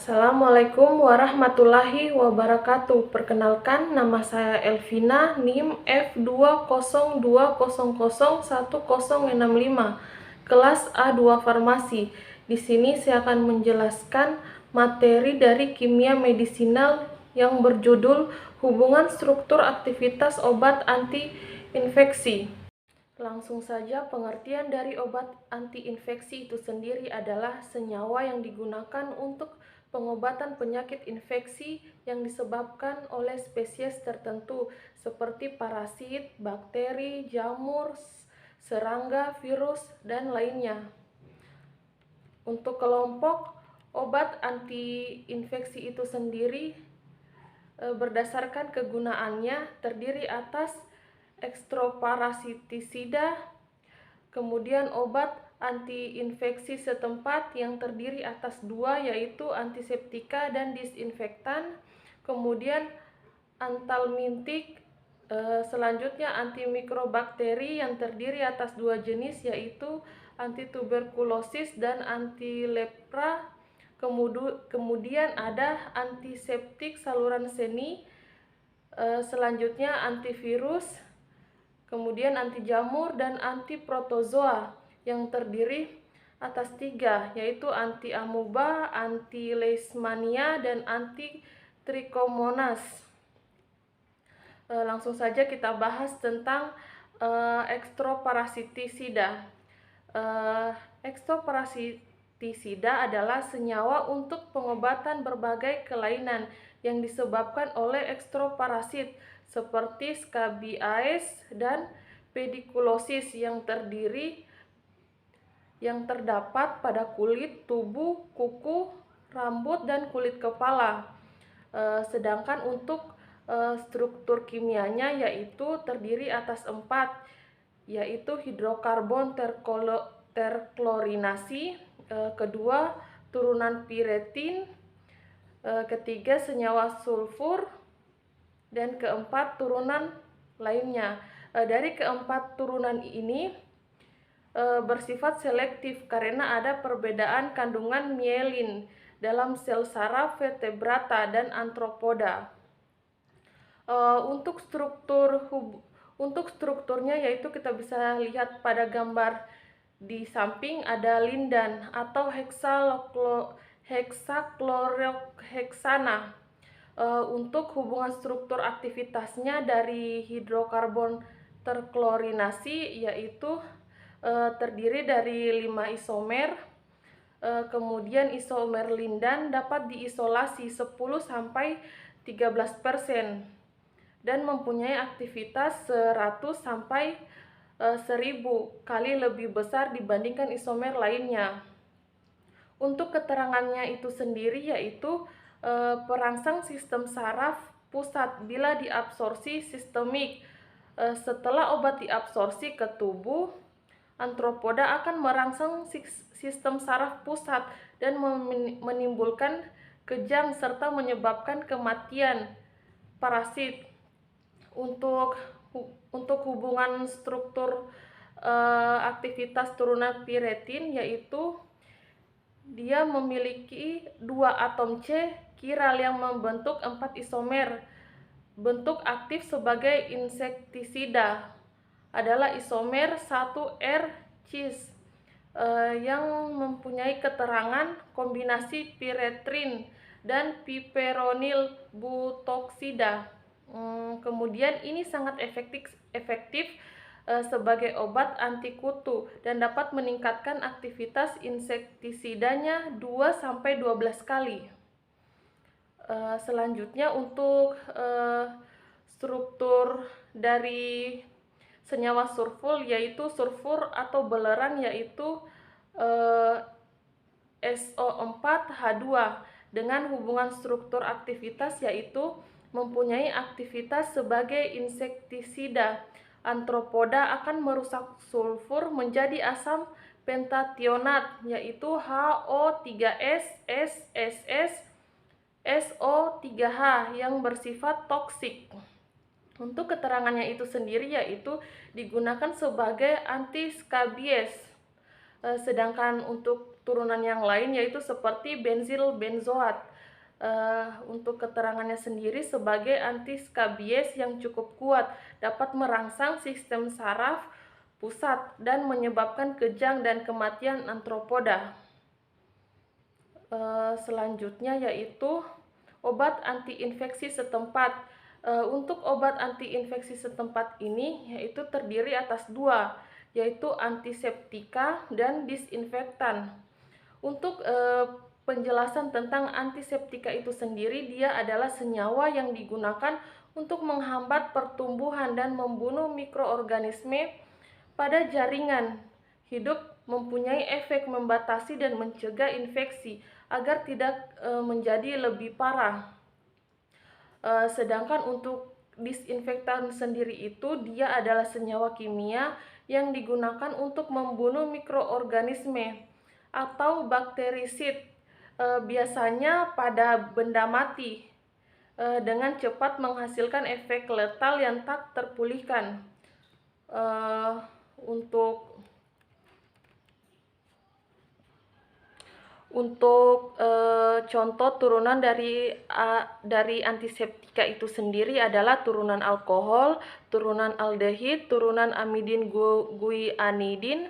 Assalamualaikum warahmatullahi wabarakatuh. Perkenalkan, nama saya Elvina, NIM F202001065, kelas A2 Farmasi. Di sini saya akan menjelaskan materi dari kimia medisinal yang berjudul Hubungan Struktur Aktivitas Obat Anti-Infeksi. Langsung saja, pengertian dari obat anti-infeksi itu sendiri adalah senyawa yang digunakan untuk pengobatan penyakit infeksi yang disebabkan oleh spesies tertentu seperti parasit, bakteri, jamur, serangga, virus, dan lainnya. Untuk kelompok obat anti-infeksi itu sendiri berdasarkan kegunaannya terdiri atas ekstroparasitisida, kemudian obat anti-infeksi setempat yang terdiri atas dua, yaitu antiseptika dan disinfektan, kemudian antalmintik, selanjutnya antimikrobakteri yang terdiri atas dua jenis, yaitu antituberkulosis dan antilepra. Kemudian ada antiseptik saluran seni, selanjutnya antivirus, kemudian anti jamur dan antiprotozoa yang terdiri atas tiga, yaitu anti amuba, anti leishmania, dan anti trichomonas. Langsung saja kita bahas tentang ekstroparasitisida. Ekstroparasitisida adalah senyawa untuk pengobatan berbagai kelainan yang disebabkan oleh ekstroparasit seperti scabies dan pediculosis yang terdapat pada kulit, tubuh, kuku, rambut, dan kulit kepala. Sedangkan untuk struktur kimianya yaitu terdiri atas 4, yaitu hidrokarbon terklorinasi, kedua turunan piretin, ketiga senyawa sulfur, dan keempat turunan lainnya. Dari keempat turunan ini bersifat selektif karena ada perbedaan kandungan mielin dalam sel saraf vertebrata dan arthropoda. Untuk strukturnya yaitu kita bisa lihat pada gambar di samping, ada lindan atau heksakloroheksana. Untuk hubungan struktur aktivitasnya dari hidrokarbon terklorinasi yaitu terdiri dari 5 isomer. Kemudian isomer lindan dapat diisolasi 10-13% dan mempunyai aktivitas 100 sampai 1000 kali lebih besar dibandingkan isomer lainnya. Untuk keterangannya itu sendiri yaitu perangsang sistem saraf pusat bila diabsorpsi sistemik. Setelah obat diabsorpsi ke tubuh, arthropoda akan merangsang sistem saraf pusat dan menimbulkan kejang serta menyebabkan kematian parasit. Untuk hubungan struktur aktivitas turunan piretin yaitu dia memiliki 2 atom C kiral yang membentuk 4 isomer. Bentuk aktif sebagai insektisida adalah isomer 1R-cis yang mempunyai keterangan kombinasi piretrin dan piperonil butoksida. Kemudian ini sangat efektif sebagai obat anti kutu dan dapat meningkatkan aktivitas insektisidanya 2-12 kali. Selanjutnya untuk struktur dari senyawa sulfur yaitu sulfur atau belerang yaitu SO4H2 dengan hubungan struktur aktivitas yaitu mempunyai aktivitas sebagai insektisida. Arthropoda akan merusak sulfur menjadi asam pentationat yaitu HO3SSSS SO3H yang bersifat toksik. Untuk keterangannya itu sendiri yaitu digunakan sebagai anti-scabies. Sedangkan untuk turunan yang lain yaitu seperti benzil benzoat. Untuk keterangannya sendiri sebagai antiskabies yang cukup kuat, dapat merangsang sistem saraf pusat dan menyebabkan kejang dan kematian arthropoda. Selanjutnya yaitu obat antiinfeksi setempat. Untuk obat antiinfeksi setempat ini yaitu terdiri atas dua, yaitu antiseptika dan disinfektan. Untuk penjelasan tentang antiseptika itu sendiri, dia adalah senyawa yang digunakan untuk menghambat pertumbuhan dan membunuh mikroorganisme pada jaringan hidup, mempunyai efek membatasi dan mencegah infeksi agar tidak menjadi lebih parah. Sedangkan untuk disinfektan sendiri itu dia adalah senyawa kimia yang digunakan untuk membunuh mikroorganisme atau bakterisid, biasanya pada benda mati, dengan cepat menghasilkan efek letal yang tak terpulihkan. Untuk contoh turunan dari antiseptika itu sendiri adalah turunan alkohol, turunan aldehid, turunan amidin guanidin,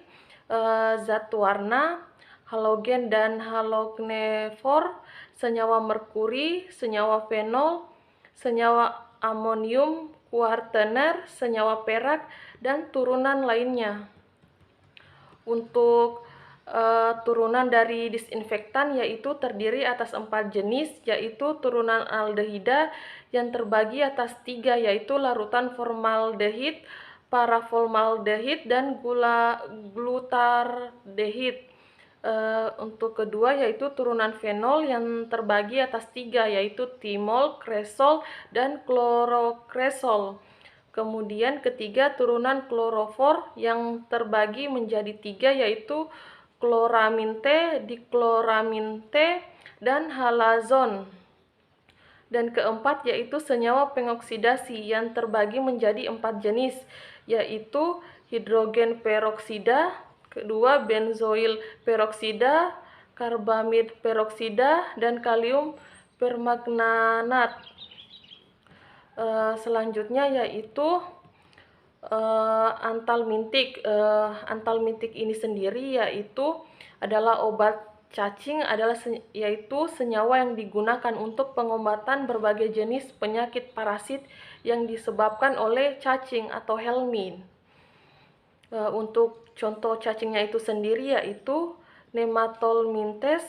zat warna, halogen dan halogenefor, senyawa merkuri, senyawa fenol, senyawa amonium kuartener, senyawa perak, dan turunan lainnya. Untuk turunan dari disinfektan yaitu terdiri atas 4 jenis, yaitu turunan aldehida yang terbagi atas 3, yaitu larutan formaldehid, paraformaldehid, dan glutardehid. Untuk kedua yaitu turunan fenol yang terbagi atas 3, yaitu timol, kresol, dan klorokresol. Kemudian ketiga turunan klorofor yang terbagi menjadi 3, yaitu kloramin T, dikloramin T, dan halazon. Dan keempat yaitu senyawa pengoksidasi yang terbagi menjadi 4 jenis, yaitu hidrogen peroksida, kedua benzoil peroksida, karbamid peroksida, dan kalium permanganat. Selanjutnya yaitu antalmintik. Antalmintik ini sendiri yaitu adalah obat cacing, yaitu senyawa yang digunakan untuk pengobatan berbagai jenis penyakit parasit yang disebabkan oleh cacing atau helminth. Untuk contoh cacingnya itu sendiri yaitu nematolmintes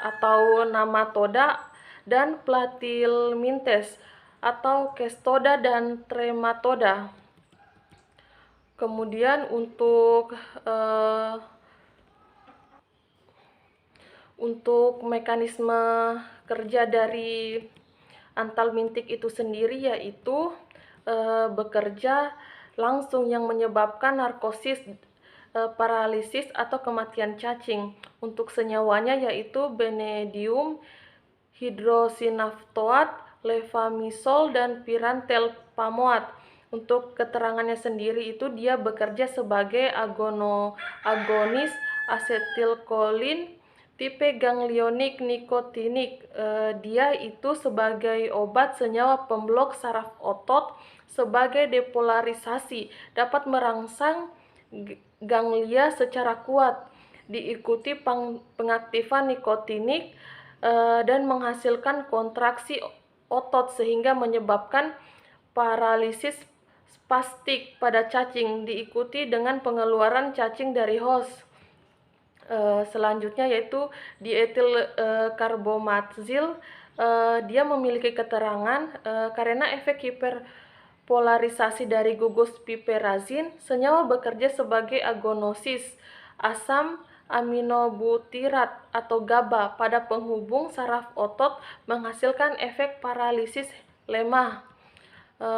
atau namatoda, dan platyhelminthes atau kestoda dan trematoda. Kemudian untuk mekanisme kerja dari antalmintik itu sendiri yaitu bekerja langsung yang menyebabkan narkosis, paralisis atau kematian cacing. Untuk senyawanya yaitu benedium hidrosinaftoat, levamisol, dan pirantelpamoat. Untuk keterangannya sendiri itu dia bekerja sebagai agonis asetilkolin tipe ganglionik nikotinik. Dia itu sebagai obat senyawa pemblok saraf otot sebagai depolarisasi, dapat merangsang ganglia secara kuat, diikuti pengaktifan nikotinik dan menghasilkan kontraksi otot sehingga menyebabkan paralisis spastik pada cacing, diikuti dengan pengeluaran cacing dari host. Selanjutnya yaitu dietil karbomazil. Dia memiliki keterangan karena efek hiperpolarisasi dari gugus piperazin, senyawa bekerja sebagai agonosis asam aminobutirat atau GABA pada penghubung saraf otot, menghasilkan efek paralisis lemah.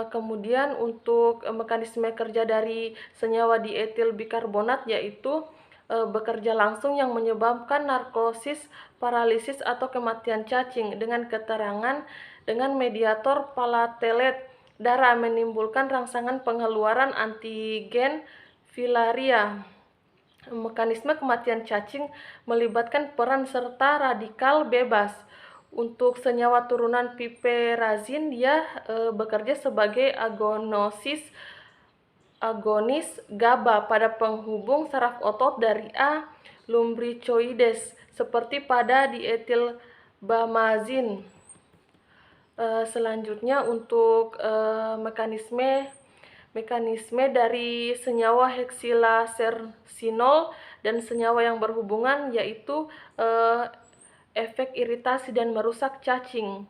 Kemudian untuk mekanisme kerja dari senyawa dietil bikarbonat yaitu bekerja langsung yang menyebabkan narkosis, paralisis, atau kematian cacing dengan keterangan dengan mediator palatelet darah menimbulkan rangsangan pengeluaran antigen filaria. Mekanisme kematian cacing melibatkan peran serta radikal bebas. Untuk senyawa turunan piperazin, dia bekerja sebagai agonis GABA pada penghubung saraf otot dari A. lumbricoides, seperti pada dietilbamazin. Selanjutnya untuk mekanisme dari senyawa heksilasersinol dan senyawa yang berhubungan, yaitu efek iritasi dan merusak cacing.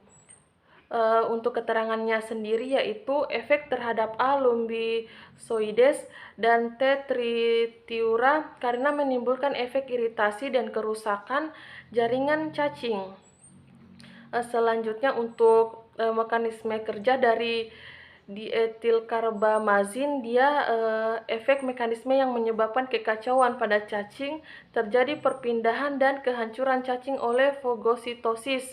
Untuk keterangannya sendiri yaitu efek terhadap A. lumbricoides dan T. tritiura karena menimbulkan efek iritasi dan kerusakan jaringan cacing. Selanjutnya untuk mekanisme kerja dari dietilkarbamazin, dia efek mekanisme yang menyebabkan kekacauan pada cacing, terjadi perpindahan dan kehancuran cacing oleh fagositosis.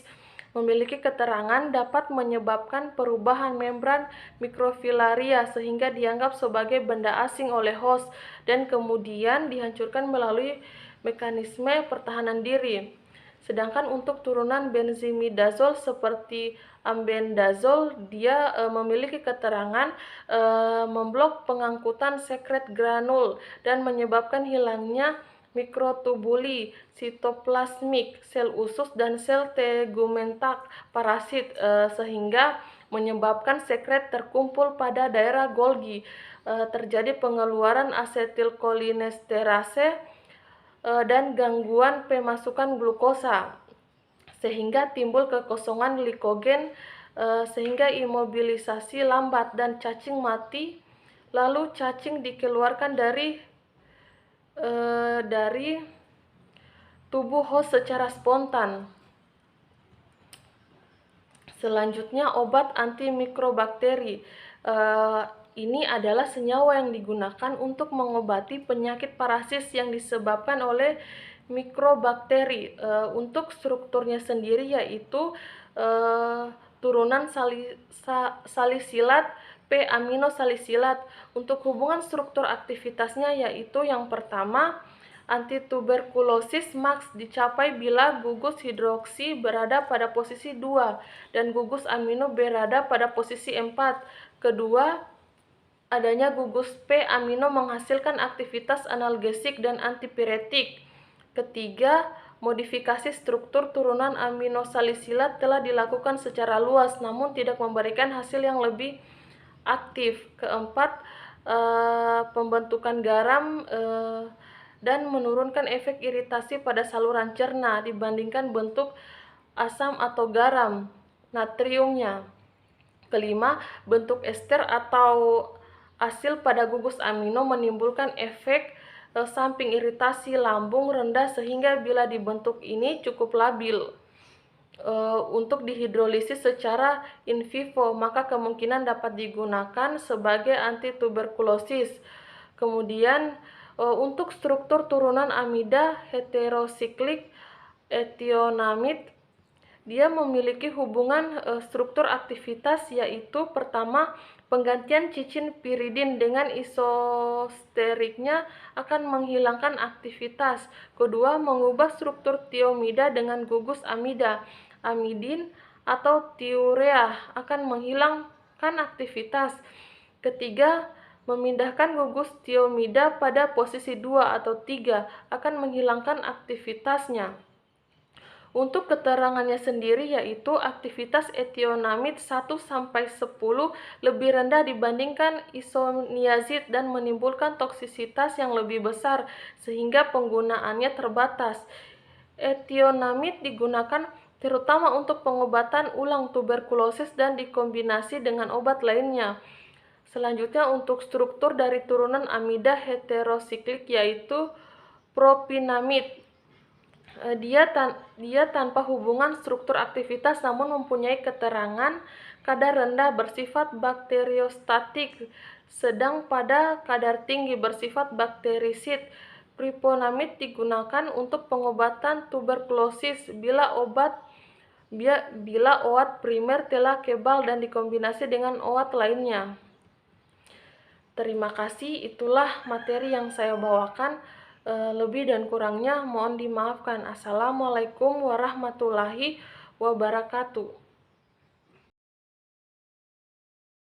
Memiliki keterangan dapat menyebabkan perubahan membran mikrofilaria sehingga dianggap sebagai benda asing oleh host dan kemudian dihancurkan melalui mekanisme pertahanan diri. Sedangkan untuk turunan benzimidazol seperti ambendazol, dia memiliki keterangan memblok pengangkutan sekret granul dan menyebabkan hilangnya mikrotubuli sitoplasmik, sel usus dan sel tegumentak parasit, sehingga menyebabkan sekret terkumpul pada daerah Golgi. Terjadi pengeluaran asetilkolinesterase dan gangguan pemasukan glukosa, sehingga timbul kekosongan glikogen, sehingga imobilisasi lambat dan cacing mati. Lalu cacing dikeluarkan dari tubuh host secara spontan. Selanjutnya obat antimikrobakteri. Ini adalah senyawa yang digunakan untuk mengobati penyakit parasit yang disebabkan oleh mikrobakteri. Untuk strukturnya sendiri yaitu turunan salisilat P-aminosalisilat. Untuk hubungan struktur aktivitasnya yaitu yang pertama, antituberkulosis maks dicapai bila gugus hidroksi berada pada posisi 2 dan gugus amino berada pada posisi 4. Kedua, adanya gugus P-amino menghasilkan aktivitas analgesik dan antipiretik. Ketiga, modifikasi struktur turunan aminosalisilat telah dilakukan secara luas namun tidak memberikan hasil yang lebih aktif. Keempat, pembentukan garam dan menurunkan efek iritasi pada saluran cerna dibandingkan bentuk asam atau garam natriumnya. Kelima, bentuk ester atau asil pada gugus amino menimbulkan efek samping iritasi lambung rendah sehingga bila dibentuk ini cukup labil untuk dihidrolisis secara in vivo, maka kemungkinan dapat digunakan sebagai antituberkulosis. Kemudian untuk struktur turunan amida heterosiklik etionamid, dia memiliki hubungan struktur aktivitas yaitu pertama, penggantian cicin piridin dengan isosteriknya akan menghilangkan aktivitas. Kedua, mengubah struktur tiomida dengan gugus amida. Amidin atau tiurea akan menghilangkan aktivitas. Ketiga, memindahkan gugus tiomida pada posisi 2 atau 3 akan menghilangkan aktivitasnya. Untuk keterangannya sendiri yaitu aktivitas etionamid 1-10 lebih rendah dibandingkan isoniazid dan menimbulkan toksisitas yang lebih besar sehingga penggunaannya terbatas. Etionamid digunakan terutama untuk pengobatan ulang tuberkulosis dan dikombinasi dengan obat lainnya. Selanjutnya untuk struktur dari turunan amida heterosiklik yaitu propinamid. Dia tanpa hubungan struktur aktivitas namun mempunyai keterangan kadar rendah bersifat bakteriostatik, sedang pada kadar tinggi bersifat bakterisid. Priponamid digunakan untuk pengobatan tuberkulosis bila oat primer telah kebal dan dikombinasi dengan oat lainnya. Terima kasih, itulah materi yang saya bawakan. Lebih dan kurangnya mohon dimaafkan. Assalamualaikum warahmatullahi wabarakatuh.